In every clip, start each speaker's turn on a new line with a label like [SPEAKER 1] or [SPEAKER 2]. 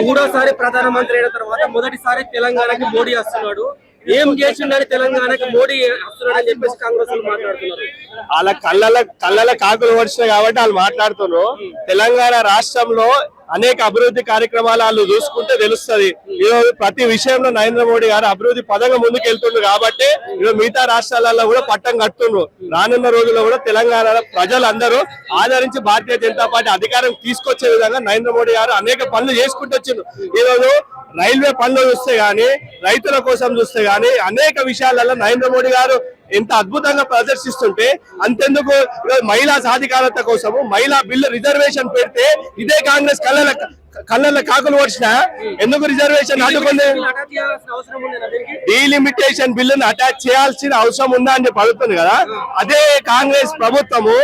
[SPEAKER 1] మూడోసారి ప్రధానమంత్రి అయిన తర్వాత మొదటిసారి తెలంగాణకి మోడీ వస్తున్నాడు. ఏం చేసిండని తెలంగాణకి మోడీ వస్తున్నాడు అని చెప్పేసి కాంగ్రెస్ వాళ్ళు మాట్లాడుతున్నారు.
[SPEAKER 2] వాళ్ళ కళ్ళల కాకులు వచ్చినాయి కాబట్టి వాళ్ళు మాట్లాడుతున్నారు. తెలంగాణ రాష్ట్రంలో అనేక అభివృద్ధి కార్యక్రమాలు వాళ్ళు చూసుకుంటే తెలుస్తుంది. ఈరోజు ప్రతి విషయంలో నరేంద్ర మోడీ గారు అభివృద్ధి పదంగా ముందుకు వెళ్తున్నారు కాబట్టి ఈరోజు మిగతా రాష్ట్రాలలో కూడా పట్టం కట్టున్నారు. రానున్న రోజుల్లో కూడా తెలంగాణ ప్రజలందరూ ఆదరించి భారతీయ జనతా పార్టీ అధికారం తీసుకొచ్చే విధంగా నరేంద్ర మోడీ గారు అనేక పనులు చేసుకుంటూ వచ్చిండ్రు. ఈరోజు రైల్వే పనులు చూస్తే గానీ, రైతుల కోసం చూస్తే గానీ అనేక విషయాలలో నరేంద్ర మోడీ గారు ఎంత అద్భుతంగా ప్రదర్శిస్తుంటే అంతెందుకు మహిళా సాధికారత కోసము మహిళా బిల్లు రిజర్వేషన్ పెడితే ఇదే కాంగ్రెస్ కళ్ళ కాకులు వచ్చిన ఎందుకు రిజర్వేషన్ అడ్డుకుంది? డీలిమిటేషన్ బిల్లును అటాచ్ చేయాల్సిన అవసరం ఉందా అని చెప్పి అడుగుతుంది కదా. అదే కాంగ్రెస్ ప్రభుత్వము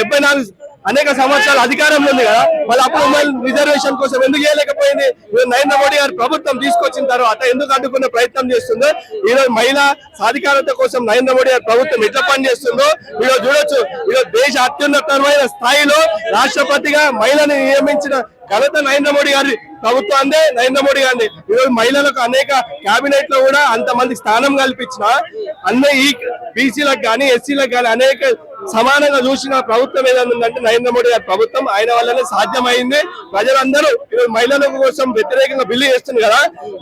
[SPEAKER 2] 74 అనేక సంవత్సరాలు అధికారంలో ఉంది కదా, మళ్ళీ అప్పుడు రిజర్వేషన్ కోసం ఎందుకు చేయలేకపోయింది? నరేంద్ర మోడీ గారు ప్రభుత్వం తీసుకొచ్చిన తర్వాత ఎందుకు అడ్డుకునే ప్రయత్నం చేస్తుందో, ఈరోజు మహిళా సాధికారత కోసం నరేంద్ర మోడీ గారి ప్రభుత్వం ఎట్లా పనిచేస్తుందో ఈరోజు చూడొచ్చు. ఈరోజు దేశ అత్యున్నతమైన స్థాయిలో రాష్ట్రపతిగా మహిళని నియమించిన ఘనత నరేంద్ర మోడీ గారి ప్రభుత్వాన్ని, నరేంద్ర మోడీ గారిని. ఈరోజు మహిళలకు అనేక కేబినెట్ లో కూడా అంతమంది స్థానం కల్పించిన అన్ని ఈ బీసీలకు కానీ ఎస్సీలకు కానీ అనేక సమానంగా చూసిన ప్రభుత్వం ఏదైనా ఉందంటే నరేంద్ర మోడీ గారి ప్రభుత్వం. ఆయన వల్లనే సాధ్యమైంది. ప్రజలందరూ ఈరోజు మహిళల కోసం వ్యతిరేకంగా బిల్లు చేస్తుంది కదా.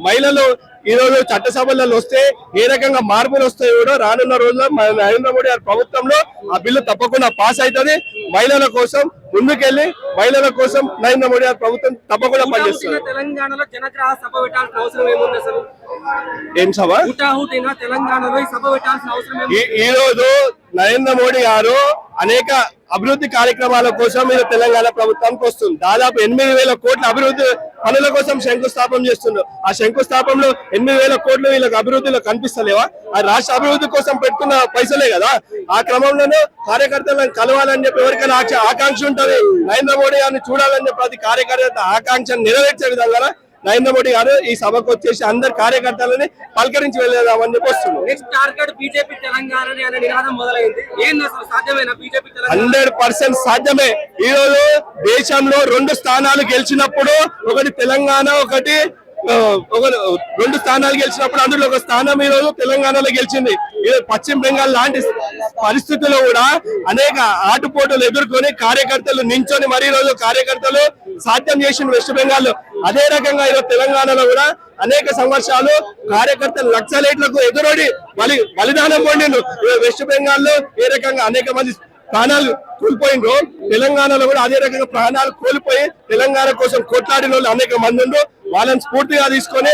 [SPEAKER 2] మహిళలు ఈ రోజు చట్టసభలలో వస్తే ఏ రకంగా మార్పులు వస్తాయో కూడా రానున్న రోజుల్లో నరేంద్ర మోడీ గారి ప్రభుత్వంలో ఆ బిల్లు తప్పకుండా పాస్ అవుతుంది. మహిళల కోసం ముందుకెళ్లి మహిళల కోసం నరేంద్ర మోడీ గారి ప్రభుత్వం తప్పకుండా పనిచేస్తుంది.
[SPEAKER 1] తెలంగాణలో జనగ్రహ సభ పెట్టాల్సిన అవసరం ఏముంది అసలు?
[SPEAKER 2] ఏం సభ?
[SPEAKER 1] తెలంగాణలో ఈ సభ పెట్టాల్సిన అవసరం
[SPEAKER 2] ఈ రోజు నరేంద్ర మోడీ గారు అనేక అభివృద్ధి కార్యక్రమాల కోసం మీరు తెలంగాణ ప్రభుత్వానికి వస్తుంది. దాదాపు 8,000 కోట్ల అభివృద్ధి పనుల కోసం శంకుస్థాపన చేస్తున్నారు. ఆ శంకుస్థాపనలో 8,000 కోట్లు వీళ్ళకి అభివృద్ధిలో కనిపిస్తలేవా? ఆ రాష్ట్ర అభివృద్ధి కోసం పెట్టుకున్న పైసలే కదా. ఆ క్రమంలోనే కార్యకర్తలను కలవాలని చెప్పి ఎవరికైనా ఆకాంక్ష ఉంటుంది. నరేంద్ర మోడీ గారిని చూడాలని చెప్పి ప్రతి కార్యకర్త ఆకాంక్షను నెరవేర్చే విధంగా నరేంద్ర మోడీ గారు ఈ సభకు వచ్చేసి అందరు కార్యకర్తలని పలకరించి వెళ్ళేదామని చెప్పి వస్తున్నారు. 100% సాధ్యమే. ఈ రోజు దేశంలో 2 స్థానాలు గెలిచినప్పుడు, ఒకటి తెలంగాణ, ఒకటి 2 స్థానాలు గెలిచినప్పుడు అందులో ఒక స్థానం ఈ రోజు తెలంగాణలో గెలిచింది. పశ్చిమ బెంగాల్ లాంటి పరిస్థితుల్లో కూడా అనేక ఆటుపోటులు ఎదుర్కొని కార్యకర్తలు నించొని మరీ రోజు కార్యకర్తలు సాధ్యం చేసిన వెస్ట్ బెంగాల్. అదే రకంగా ఈరోజు తెలంగాణలో కూడా అనేక సంవత్సరాలు కార్యకర్తలు నక్సలైట్లకు ఎదురొడి బలిదానం పొందిండ్రు. వెస్ట్ బెంగాల్లో ఏ రకంగా అనేక మంది ప్రాణాలు కోల్పోయిండ్రు, తెలంగాణలో కూడా అదే రకంగా ప్రాణాలు కోల్పోయి తెలంగాణ కోసం కొట్లాడిన వాళ్ళు అనేక మంది ఉండ్రు. వాళ్ళని స్ఫూర్తిగా తీసుకొని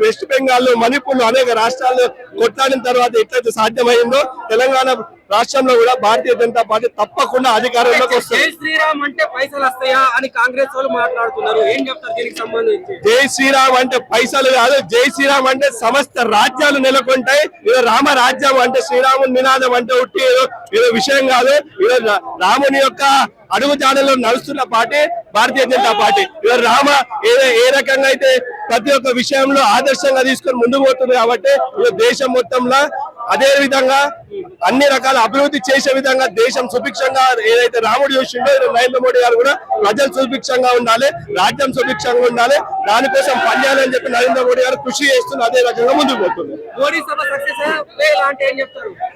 [SPEAKER 2] వెస్ట్ బెంగాల్, మణిపూర్ అనేక రాష్ట్రాల్లో కొట్లాడిన తర్వాత ఎట్లయితే సాధ్యమైందో తెలంగాణ రాష్ట్రంలో కూడా భారతీయ జనతా పార్టీ తప్పకుండా అధికారంలోకి వస్తుంది.
[SPEAKER 1] జై శ్రీరామ్ అంటే పైసలు వస్తాయా అని కాంగ్రెస్ వాళ్ళు మాట్లాడుతున్నారు. ఏం చెప్తారు దీనికి సంబంధించి?
[SPEAKER 2] జై శ్రీరామ్ అంటే పైసలు కాదు, జై శ్రీరామ్ అంటే సమస్త రాజ్యాలు నెలకొంటాయి. ఏదో రామ రాజ్యం అంటే శ్రీరాముని నినాదం అంటే ఉట్టి ఏదో విషయం కాదు. ఈరోజు రాముని యొక్క అడుగు జాడలో నడుస్తున్న పార్టీ భారతీయ జనతా పార్టీ. ఇవాళ రామ ఏ రకంగా అయితే ప్రతి ఒక్క విషయంలో ఆదర్శంగా తీసుకొని ముందుకు పోతుంది కాబట్టి దేశం మొత్తంలో అదే విధంగా అన్ని రకాల అభివృద్ధి చేసే విధంగా దేశం సుభిక్షంగా ఏదైతే రాముడు చూసిండో నరేంద్ర మోడీ గారు కూడా ప్రజలు సుభిక్షంగా ఉండాలి, రాజ్యం సుభిక్షంగా ఉండాలి, దానికోసం పనిచేయాలని చెప్పి నరేంద్ర మోడీ గారు కృషి చేస్తున్న అదే రకంగా ముందుకు పోతుంది.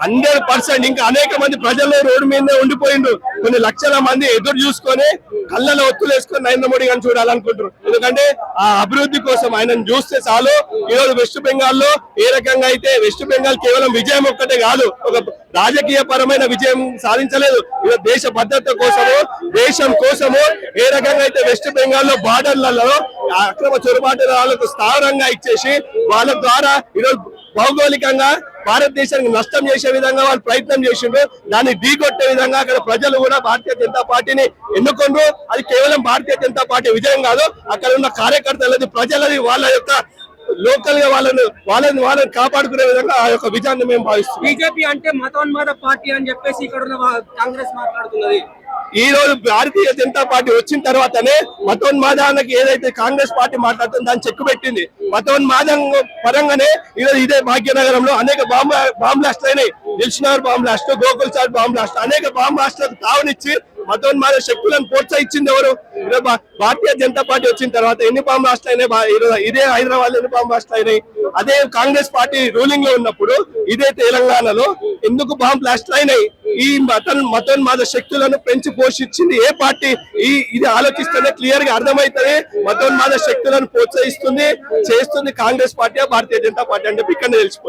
[SPEAKER 2] 100% ఇంకా అనేక మంది ప్రజల్లో రోడ్డు మీదే ఉండిపోయిండ్రు. కొన్ని లక్షల మంది ఎదురు చూసుకొని కళ్ళలో ఒత్తులు వేసుకొని నరేంద్ర మోడీ గారిని చూడాలనుకుంటారు. ఎందుకంటే ఆ అభివృద్ధి కోసం ఆయనను చూస్తే చాలు. ఈరోజు వెస్ట్ బెంగాల్ లో ఏ రకంగా అయితే వెస్ట్ బెంగాల్ కేవలం విజయం ఒక్కటే కాదు, ఒక రాజకీయ పరమైన విజయం సాధించలేదు. ఈరోజు దేశ భద్రత కోసము, దేశం కోసము ఏ రకంగా అయితే వెస్ట్ బెంగాల్ లో బార్డర్లలో అక్రమ చొరబాటుదారులకు స్థావరంగా ఇచ్చేసి వాళ్ళ ద్వారా ఈరోజు భౌగోళికంగా భారతదేశానికి నష్టం చేసే విధంగా వాళ్ళు ప్రయత్నం చేసిండ్రు. దాన్ని ఢీకొట్టే విధంగా అక్కడ ప్రజలు కూడా భారతీయ జనతా పార్టీని ఎన్నుకుండ్రు. అది కేవలం భారతీయ జనతా పార్టీ విజయం కాదు, అక్కడ ఉన్న కార్యకర్తలది, ప్రజలది, వాళ్ళ యొక్క లోకల్ గా వాళ్ళని కాపాడుకునే విధంగా ఆ యొక్క విజయాన్ని మేము భావిస్తాం.
[SPEAKER 1] బీజేపీ అంటే మతోన్మాద పార్టీ అని చెప్పేసి ఇక్కడ ఉన్న కాంగ్రెస్ మాట్లాడుతున్నది.
[SPEAKER 2] ఈ రోజు భారతీయ జనతా పార్టీ వచ్చిన తర్వాతనే మతోన్మాదానికి ఏదైతే కాంగ్రెస్ పార్టీ మాట్లాడుతుందో దాన్ని చెక్కు పెట్టింది. మతోన్మాదం పరంగానే ఈరోజు ఇదే భాగ్యనగరంలో అనేక బాంబ్ బ్లాస్ట్లు అయినాయి. Dilsukhnagar bomb blast, Gokul Chat bomb blast, అనేక బాంబ్ బ్లాస్ట్లకు తావునిచ్చి మతోన్మాద శక్తులను ప్రోత్సహించింది ఎవరు? ఈరోజు భారతీయ జనతా పార్టీ వచ్చిన తర్వాత ఎన్ని బాంబు బ్లాస్ట్లు అయినాయి? ఈరోజు ఇదే హైదరాబాద్ లో ఎన్ని బాంబు బ్లాస్ట్లు అయినాయి? అదే కాంగ్రెస్ పార్టీ రూలింగ్ లో ఉన్నప్పుడు ఇదే తెలంగాణలో ఎందుకు బాంబు బ్లాస్ట్లు అయినాయి? ఈ మతోన్మాద శక్తులను పెంచి పోషించింది ఏ పార్టీ? ఇది ఆలోచిస్తేనే క్లియర్ గా అర్థమవుతుంది. మతోన్మాద శక్తులను ప్రోత్సహిస్తుంది చేస్తుంది కాంగ్రెస్ పార్టీ, భారతీయ జనతా పార్టీ అని చెప్పి ఇక్కడ తెలిసిపోతుంది.